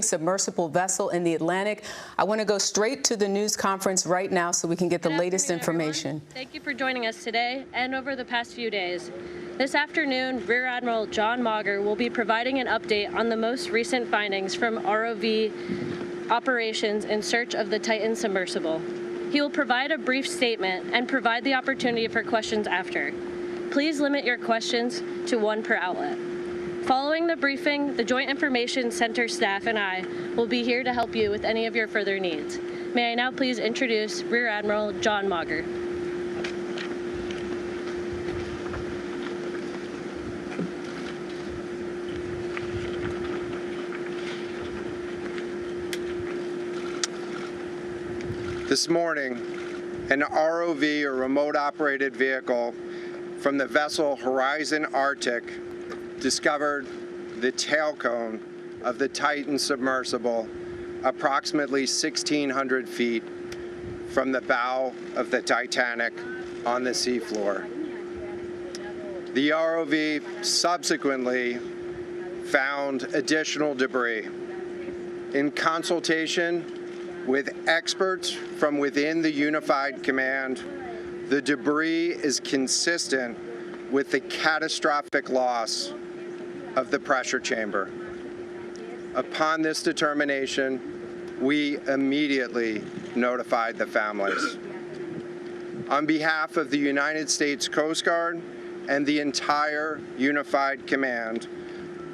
submersible vessel in the Atlantic. I want to go straight to the news conference right now so we can get the latest information. Everyone. Thank you for joining us today and over the past few days. This afternoon, Rear Admiral John Mauger will be providing an update on the most recent findings from ROV operations in search of the Titan submersible. He will provide a brief statement and provide the opportunity for questions after. Please limit your questions to one per outlet. Following the briefing, the Joint Information Center staff and I will be here to help you with any of your further needs. May I now please introduce Rear Admiral John Mauger. This morning, an ROV, or remote operated vehicle, from the vessel Horizon Arctic discovered the tail cone of the Titan submersible approximately 1,600 feet from the bow of the Titanic on the seafloor. The ROV subsequently found additional debris. In consultation with experts from within the Unified Command, the debris is consistent with the catastrophic loss of the pressure chamber. Upon this determination, we immediately notified the families. On behalf of the United States Coast Guard and the entire Unified Command,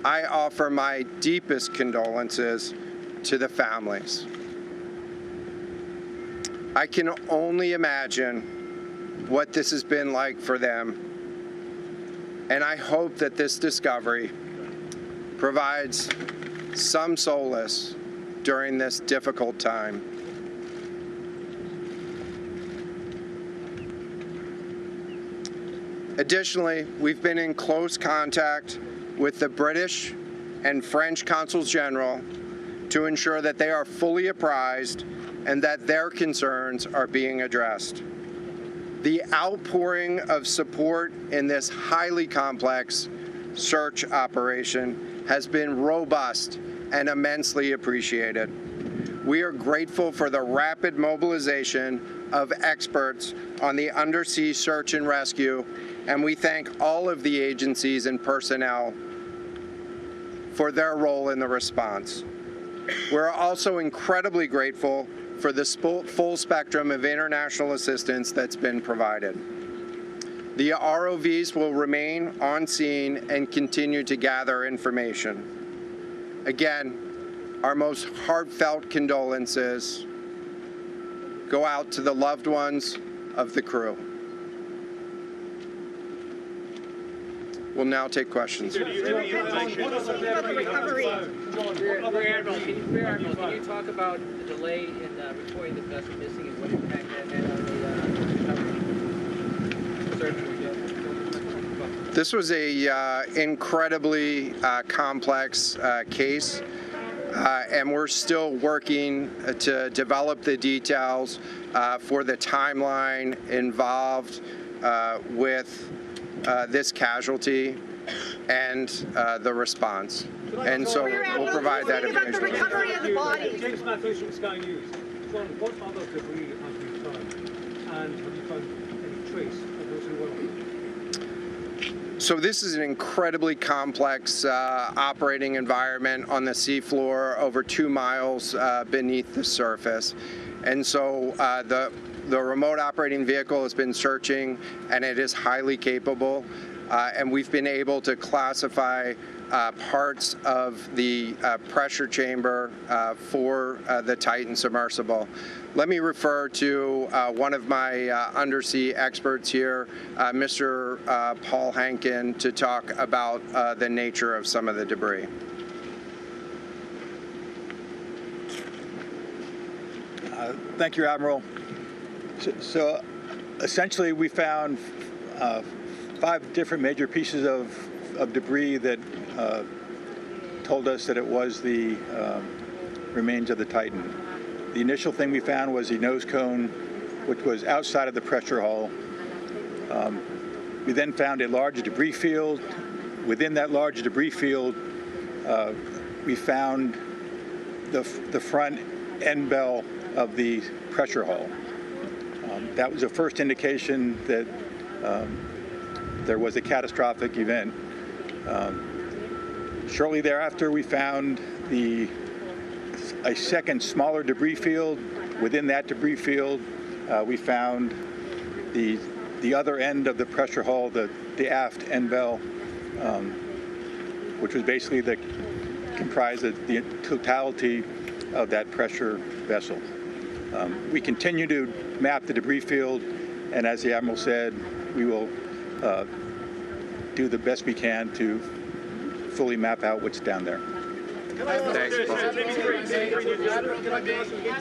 I offer my deepest condolences to the families. I can only imagine what this has been like for them, and I hope that this discovery provides some solace during this difficult time. Additionally, we've been in close contact with the British and French consuls general to ensure that they are fully apprised and that their concerns are being addressed. The outpouring of support in this highly complex search operation has been robust and immensely appreciated. We are grateful for the rapid mobilization of experts on the undersea search and rescue, and we thank all of the agencies and personnel for their role in the response. We're also incredibly grateful for the full spectrum of international assistance that's been provided. The ROVs will remain on scene and continue to gather information. Again, our most heartfelt condolences go out to the loved ones of the crew. We'll now take questions. Rear Admiral, can you talk about the delay in reporting the vessel missing and what impact that had on the search? This was a incredibly complex case, and we're still working to develop the details for the timeline involved with this casualty and the response. And so we'll provide that information. About the recovery of the body. James Matthews from Sky News. John, what other debris have you found? And have you found any trace of those who were on it? So this is an incredibly complex operating environment on the seafloor, over 2 miles beneath the surface. And so the remote operating vehicle has been searching, and it is highly capable. And we've been able to classify parts of the pressure chamber for the Titan submersible. Let me refer to one of my undersea experts here, Mr. Paul Hankin, to talk about the nature of some of the debris. Thank you, Admiral. So essentially, we found 5 different major pieces of debris that told us that it was the remains of the Titan. The initial thing we found was the nose cone, which was outside of the pressure hull. We then found a large debris field. Within that large debris field, we found the front end bell of the pressure hull. That was the first indication that there was a catastrophic event. Shortly thereafter, we found a second smaller debris field. Within that debris field, we found the other end of the pressure hull, the aft end bell, which was basically comprised of the totality of that pressure vessel. We continue to map the debris field, and as the Admiral said, we will do the best we can to fully map out what's down there. Thanks, Paul. Yes,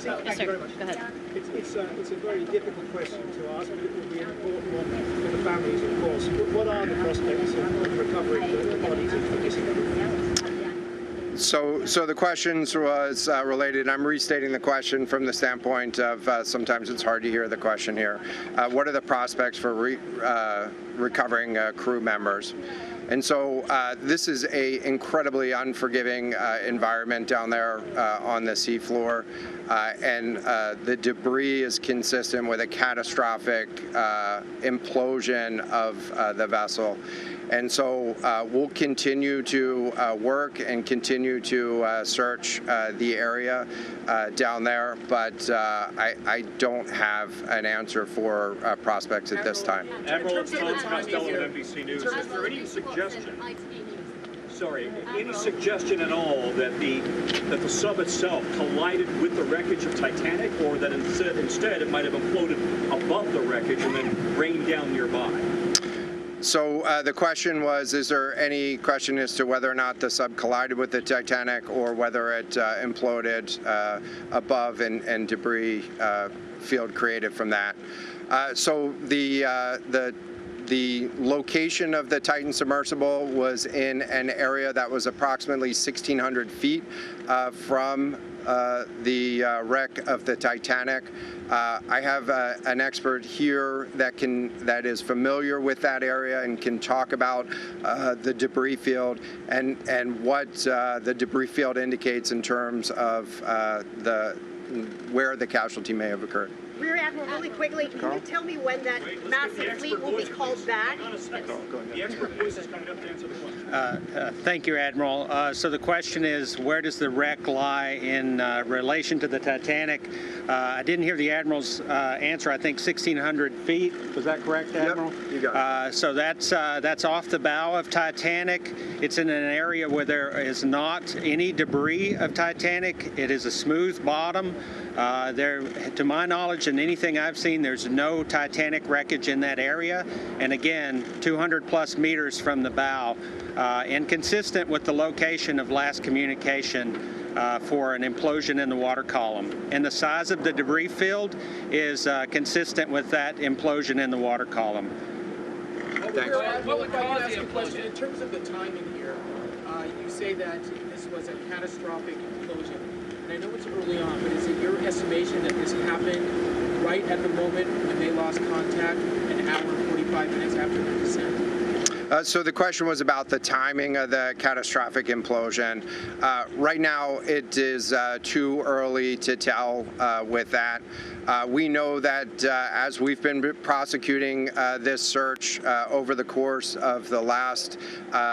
sir. Go ahead. It's a very difficult question to ask, but it will be an important one for the families, of course. What are the prospects of recovering the bodies of the missing? So the questions was related. I'm restating the question from the standpoint of sometimes it's hard to hear the question here. What are the prospects for recovering crew members? And so this is a incredibly unforgiving environment down there on the seafloor, and the debris is consistent with a catastrophic implosion of the vessel. And so we'll continue to work and continue to search the area down there, but I don't have an answer for prospects at this time. Admiral, it's Tom Costello at NBC News. Is there any suggestion at all that the sub itself collided with the wreckage of Titanic, or that instead it might have imploded above the wreckage and then rained down nearby? So the question was, is there any question as to whether or not the sub collided with the Titanic or whether it imploded above and debris field created from that? So the location of the Titan submersible was in an area that was approximately 1,600 feet from the wreck of the Titanic. I have an expert here that is familiar with that area and can talk about the debris field and what the debris field indicates in terms of where the casualty may have occurred. Rear Admiral, really quickly, can you tell me when that massive fleet will be called back? The expert voice is coming up to answer the question. Thank you, Admiral. So the question is, where does the wreck lie in relation to the Titanic? I didn't hear the Admiral's answer. I think 1,600 feet. Was that correct, Admiral? Yep, you got it. So that's off the bow of Titanic. It's in an area where there is not any debris of Titanic. It is a smooth bottom. To my knowledge and anything I've seen, there's no Titanic wreckage in that area. And again, 200 plus meters from the bow, and consistent with the location of last communication for an implosion in the water column. And the size of the debris field is consistent with that implosion in the water column. Thanks. What would cause the implosion? In terms of the timing here, you say that this was a catastrophic implosion. And I know it's early on, but is it your estimation that this happened right at the moment when they lost contact, an hour and 45 minutes after their descent? So the question was about the timing of the catastrophic implosion. Right now, it is too early to tell with that. We know that as we've been prosecuting this search over the course of the last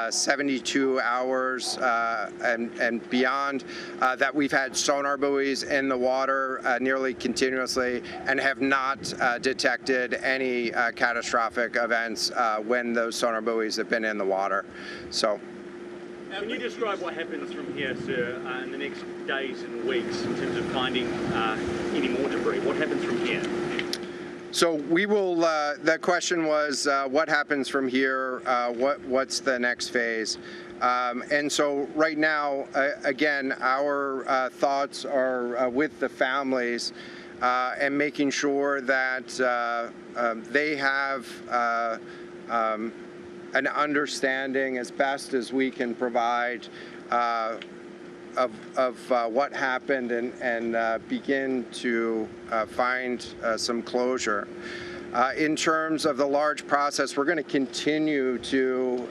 72 hours and beyond, that we've had sonar buoys in the water nearly continuously and have not detected any catastrophic events when those sonar buoys have been in the water. So. Can you describe what happens from here, sir, in the next days and weeks in terms of finding any more debris? What happens from here? So we will, the question was what happens from here, what's the next phase? And so right now, again, our thoughts are with the families and making sure that they have an understanding as best as we can provide of what happened and begin to find some closure. In terms of the large process, we're going to continue to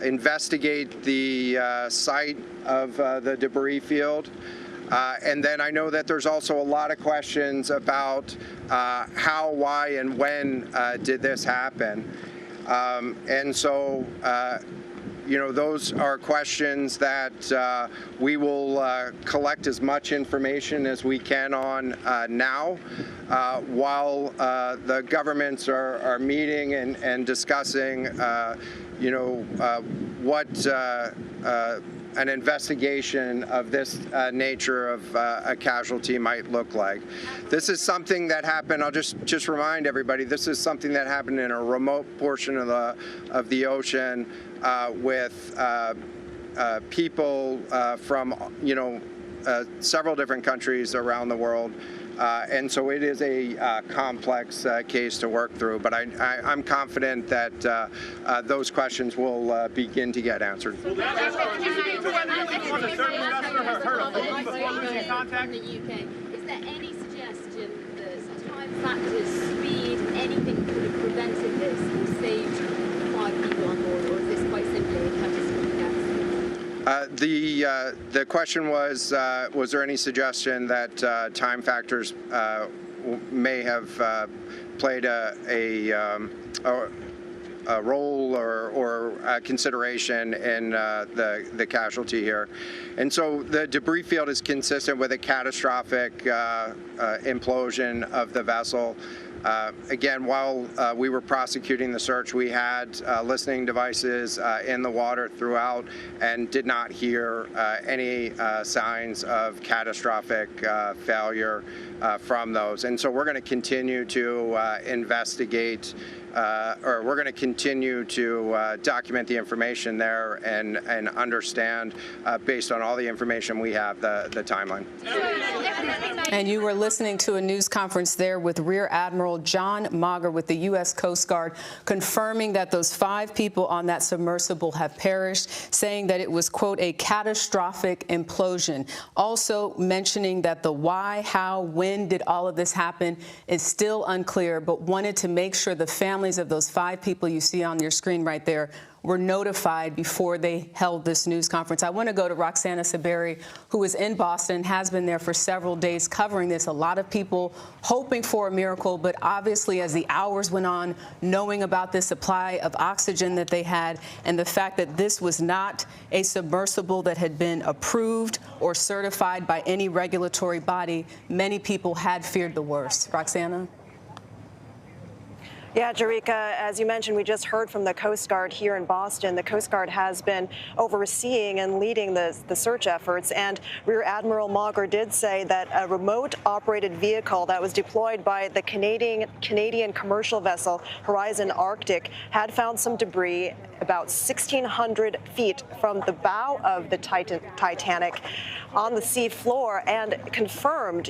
investigate the site of the debris field. And then I know that there's also a lot of questions about how, why, and when did this happen. And so, you know, those are questions that we will collect as much information as we can on now, while the governments are meeting and discussing, you know, what an investigation of this nature of a casualty might look like. This is something that happened, I'll just remind everybody, this is something that happened in a remote portion of the ocean with people from, you know, several different countries around the world. And so it is a complex case to work through, but I'm confident that those questions will begin to get answered. From the UK, is there any suggestion that time factors, speed, anything could have prevented this or saved 5 people on board, or is this quite simply a catastrophic accident? The question was there any suggestion that time factors may have played a role or a consideration in the casualty here? And so the debris field is consistent with a catastrophic implosion of the vessel. Again, while we were prosecuting the search, we had listening devices in the water throughout and did not hear any signs of catastrophic failure from those. And so we're going to continue to investigate, or we're going to continue to document the information there and understand, based on all the information we have, the timeline. And you were listening to a news conference there with Rear Admiral John Mauger with the U.S. Coast Guard, confirming that those 5 people on that submersible have perished, saying that it was, quote, a catastrophic implosion. Also mentioning that the why, how, when did all of this happen is still unclear, but wanted to make sure the families of those 5 people you see on your screen right there were notified before they held this news conference. I want to go to Roxana Saberi, who is in Boston, has been there for several days covering this. A lot of people hoping for a miracle, but obviously as the hours went on, knowing about the supply of oxygen that they had and the fact that this was not a submersible that had been approved or certified by any regulatory body, many people had feared the worst. Roxana? Yeah, Jerika, as you mentioned, we just heard from the Coast Guard here in Boston. The Coast Guard has been overseeing and leading the search efforts, and Rear Admiral Mauger did say that a remote-operated vehicle that was deployed by the Canadian commercial vessel Horizon Arctic had found some debris about 1,600 feet from the bow of the Titanic on the sea floor, and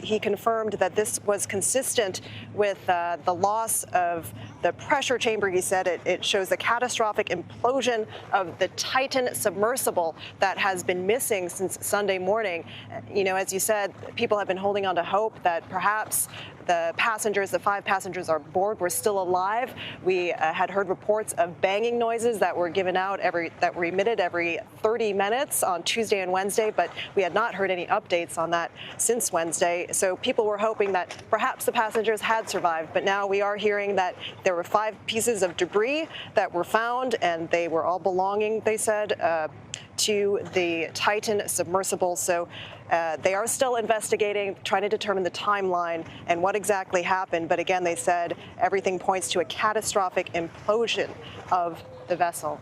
he confirmed that this was consistent with the loss of the pressure chamber. He said it shows the catastrophic implosion of the Titan submersible that has been missing since Sunday morning. You know, as you said, people have been holding on to hope that perhaps the 5 passengers on board were still alive. We had heard reports of banging noises that were that were emitted every 30 minutes on Tuesday and Wednesday, but we had not heard any updates on that since Wednesday. So people were hoping that perhaps the passengers had survived, but now we are hearing that there were 5 pieces of debris that were found, and they were all belonging, they said, to the Titan submersible. So they are still investigating, trying to determine the timeline and what exactly happened. But again, they said everything points to a catastrophic implosion of the vessel.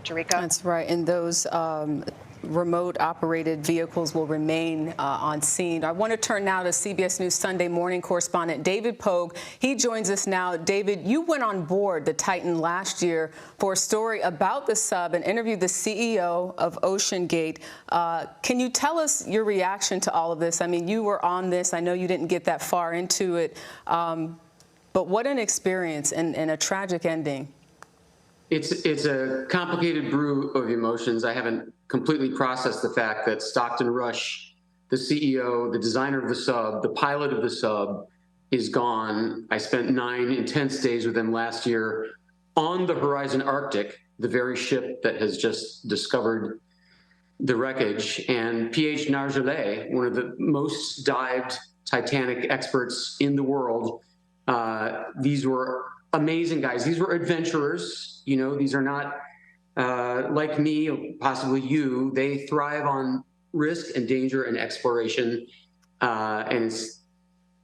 Jerika? That's right. And those remote-operated vehicles will remain on scene. I want to turn now to CBS News Sunday morning correspondent David Pogue. He joins us now. David, you went on board the Titan last year for a story about the sub and interviewed the CEO of OceanGate. Can you tell us your reaction to all of this? I mean, you were on this. I know you didn't get that far into it, but what an experience and a tragic ending. It's a complicated brew of emotions. I haven't completely processed the fact that Stockton Rush, the CEO, the designer of the sub, the pilot of the sub, is gone. I spent 9 intense days with him last year on the Horizon Arctic, the very ship that has just discovered the wreckage. And P.H. Nargeolet, one of the most dived Titanic experts in the world, these were amazing guys. These were adventurers. You know, these are not like me, possibly you. They thrive on risk and danger and exploration. And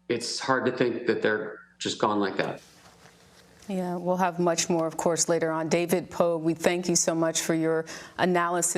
it's hard to think that they're just gone like that. Yeah, we'll have much more, of course, later on. David Pogue, we thank you so much for your analysis.